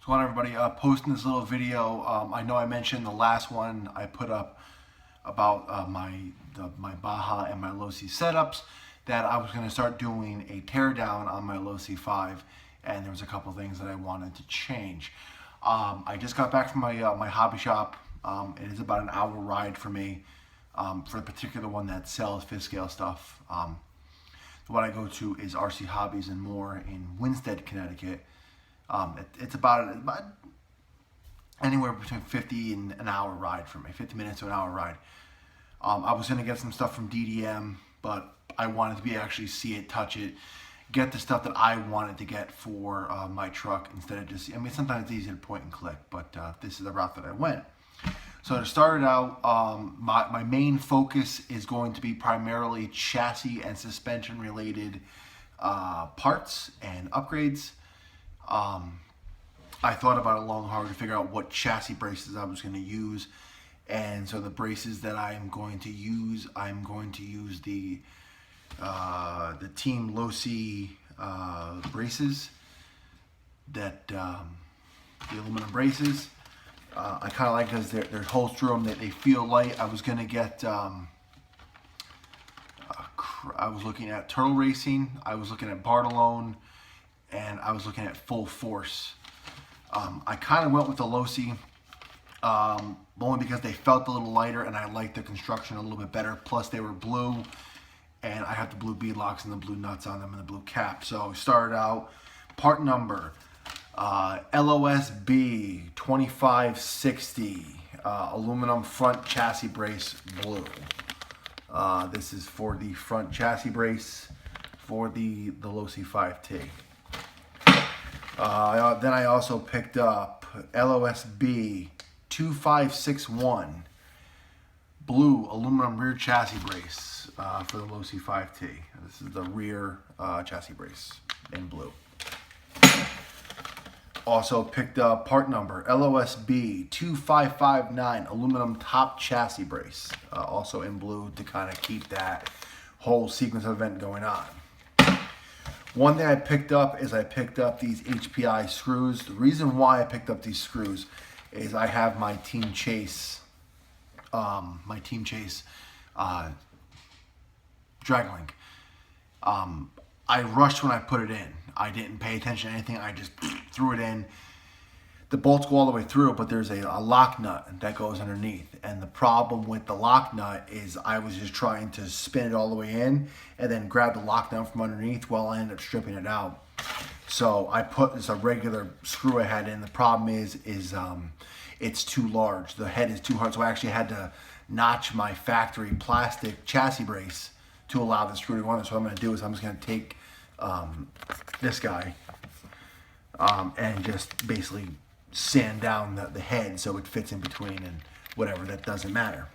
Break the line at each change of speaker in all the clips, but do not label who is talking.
What's going on, everybody? Posting this little video. I know I mentioned the last one I put up about my Baja and my Losi setups that I was going to start doing a teardown on my Losi 5, and there was a couple things that I wanted to change. I just got back from my hobby shop. It is about an hour ride for me for the particular one that sells fifth scale stuff. The one I go to is RC Hobbies and More in Winstead, Connecticut. It's about anywhere between 50 and an hour ride for me, 50 minutes to an hour ride. I was going to get some stuff from DDM, but I wanted to actually see it, touch it, get the stuff that I wanted to get for my truck instead of just, sometimes it's easy to point and click, but this is the route that I went. So to start it out, my main focus is going to be primarily chassis and suspension related parts and upgrades. I thought about it long and hard to figure out what chassis braces I was going to use, and so the braces that I'm going to use the Team Losi braces, that the aluminum braces. I kind of like because they're holes through them, that they feel light. I was going to get I was looking at Turtle Racing, I was looking at Bartolone, and I was looking at Full Force. I kind of went with the Losi, only because they felt a little lighter and I liked the construction a little bit better. Plus they were blue, and I have the blue beadlocks and the blue nuts on them and the blue cap. So we started out, part number LOSB 2560, aluminum front chassis brace, blue. This is for the front chassis brace for the Losi 5T. Then I also picked up LOSB 2561 blue aluminum rear chassis brace for the Losi 5T. This is the rear chassis brace in blue. Also picked up part number LOSB 2559 aluminum top chassis brace, also in blue, to kind of keep that whole sequence of event going on. One thing I picked up is I picked up these HPI screws. The reason why I picked up these screws is I have my Team Chase Draglink. I rushed when I put it in. I didn't pay attention to anything. I just threw it in. The bolts go all the way through, but there's a lock nut that goes underneath. And the problem with the lock nut is I was just trying to spin it all the way in and then grab the lock nut from underneath. Well, I ended up stripping it out. So I put this a regular screw I had in. The problem is it's too large. The head is too hard. So I actually had to notch my factory plastic chassis brace to allow the screw to go on there. So what I'm going to do is I'm just going to take this guy and just basically sand down the head so it fits in between, and whatever, that doesn't matter.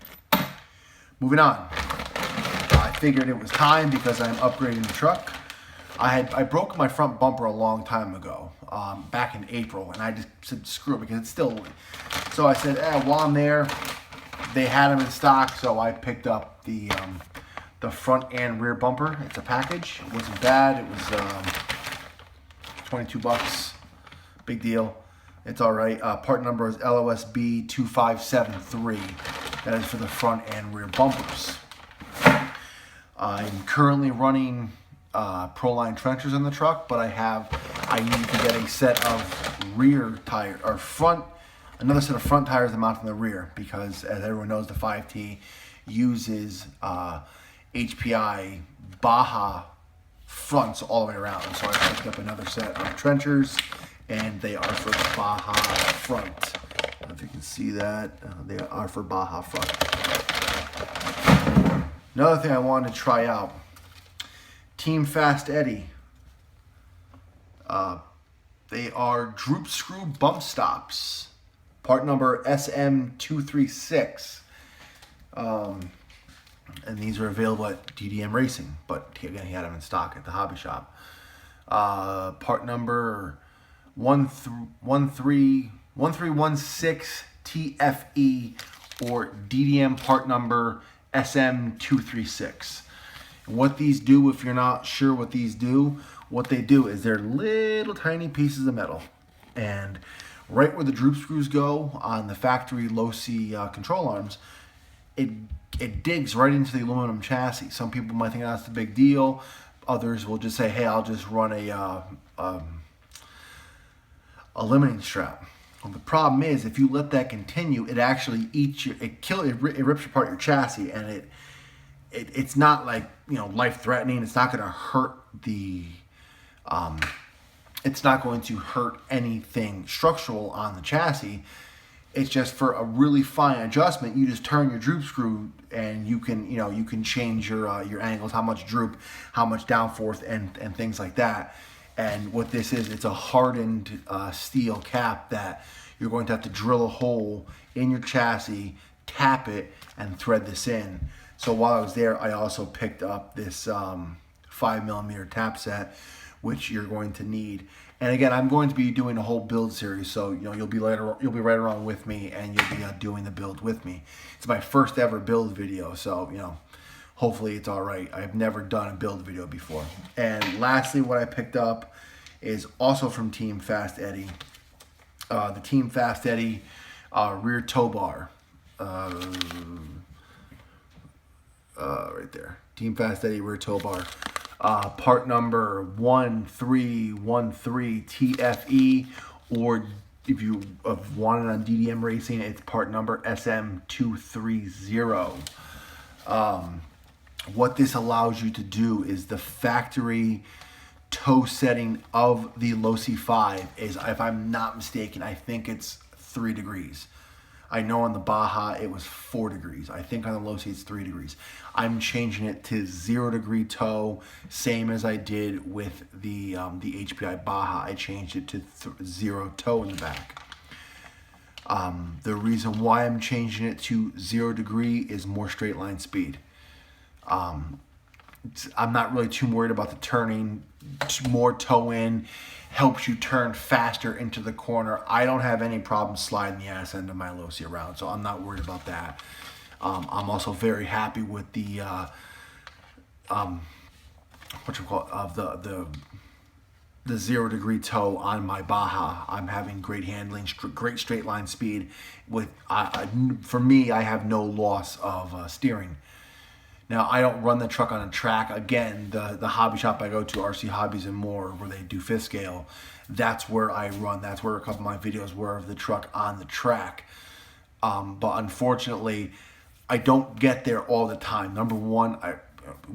Moving on. I figured it was time because I'm upgrading the truck. I broke my front bumper a long time ago, back in April, and I just said screw it because it's still. So I said, while I'm there, they had them in stock, so I picked up the front and rear bumper. It's a package. It wasn't bad. It was 22 bucks. Big deal. It's all right. Part number is LOSB 2573. That is for the front and rear bumpers. I'm currently running Proline trenchers in the truck, but I need to get a set of rear tire or another set of front tires to mount in the rear, because as everyone knows, the 5T uses HPI Baja fronts all the way around. So I picked up another set of trenchers, and they are for Baja front. I don't know if you can see that. They are for Baja front. Another thing I wanted to try out, Team Fast Eddie. They are droop screw bump stops. Part number SM236. And these are available at DDM Racing, but again, he had them in stock at the hobby shop. Part number 1316 TFE, or DDM part number SM236. And what these do, if you're not sure what these do, what they do is they're little tiny pieces of metal. And right where the droop screws go on the factory Losi control arms, it digs right into the aluminum chassis. Some people might think that's a big deal. Others will just say, hey, I'll just run a limiting strap. Well, the problem is, if you let that continue, it actually eats it rips apart your chassis, and it's not like, you know, life threatening. It's not going to hurt it's not going to hurt anything structural on the chassis. It's just for a really fine adjustment. You just turn your droop screw, and you can change your angles, how much droop, how much downforce, and things like that. And what this is, it's a hardened steel cap that you're going to have to drill a hole in your chassis, tap it, and thread this in. So while I was there, I also picked up this 5mm tap set, which you're going to need. And again, I'm going to be doing a whole build series, so you'll be right along with me, and you'll be doing the build with me. It's my first ever build video, so hopefully it's all right. I've never done a build video before. And lastly, what I picked up is also from Team Fast Eddie. The Team Fast Eddie rear tow bar. Right there. Team Fast Eddie rear tow bar. Part number 1313 TFE, or if you want it on DDM Racing, it's part number SM230. What this allows you to do is the factory toe setting of the Losi 5 is, if I'm not mistaken, I think it's 3 degrees. I know on the Baja it was 4 degrees. I think on the Losi it's 3 degrees. I'm changing it to 0 degree toe, same as I did with the HPI Baja. I changed it to 0 toe in the back. The reason why I'm changing it to 0 degree is more straight line speed. I'm not really too worried about the turning. More toe in helps you turn faster into the corner. I don't have any problem sliding the ass end of my Losi around, so I'm not worried about that. I'm also very happy with the the 0 degree toe on my Baja. I'm having great handling, great straight line speed. With for me, I have no loss of steering. Now, I don't run the truck on a track. Again, the hobby shop I go to, RC Hobbies and More, where they do fifth scale, that's where I run. That's where a couple of my videos were of the truck on the track. But unfortunately, I don't get there all the time. Number one, I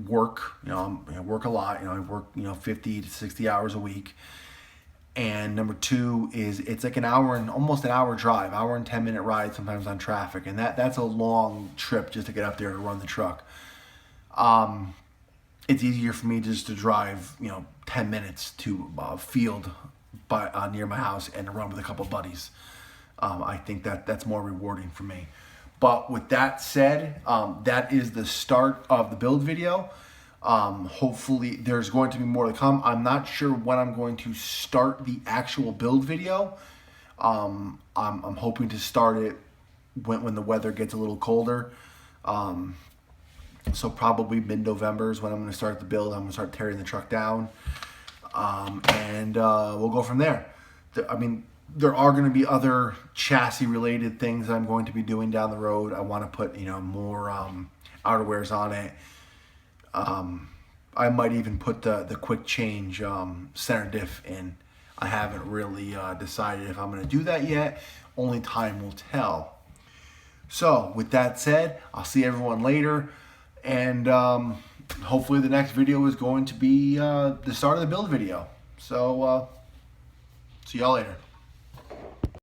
work. I work a lot. I work 50 to 60 hours a week. And number two is it's like almost an hour drive, hour and 10-minute ride sometimes on traffic, and that's a long trip just to get up there to run the truck. It's easier for me just to drive 10 minutes to a field near my house and to run with a couple buddies. I think that's more rewarding for me. But with that said, that is the start of the build video. Hopefully there's going to be more to come. I'm not sure when I'm going to start the actual build video. I'm hoping to start it when the weather gets a little colder. So probably mid-November is when I'm going to start the build. I'm going to start tearing the truck down, and we'll go from there. There are going to be other chassis-related things that I'm going to be doing down the road. I want to put more outerwears on it. I might even put the quick change center diff in. I haven't really decided if I'm going to do that yet. Only time will tell. So with that said, I'll see everyone later. And hopefully the next video is going to be the start of the build video. So see y'all later.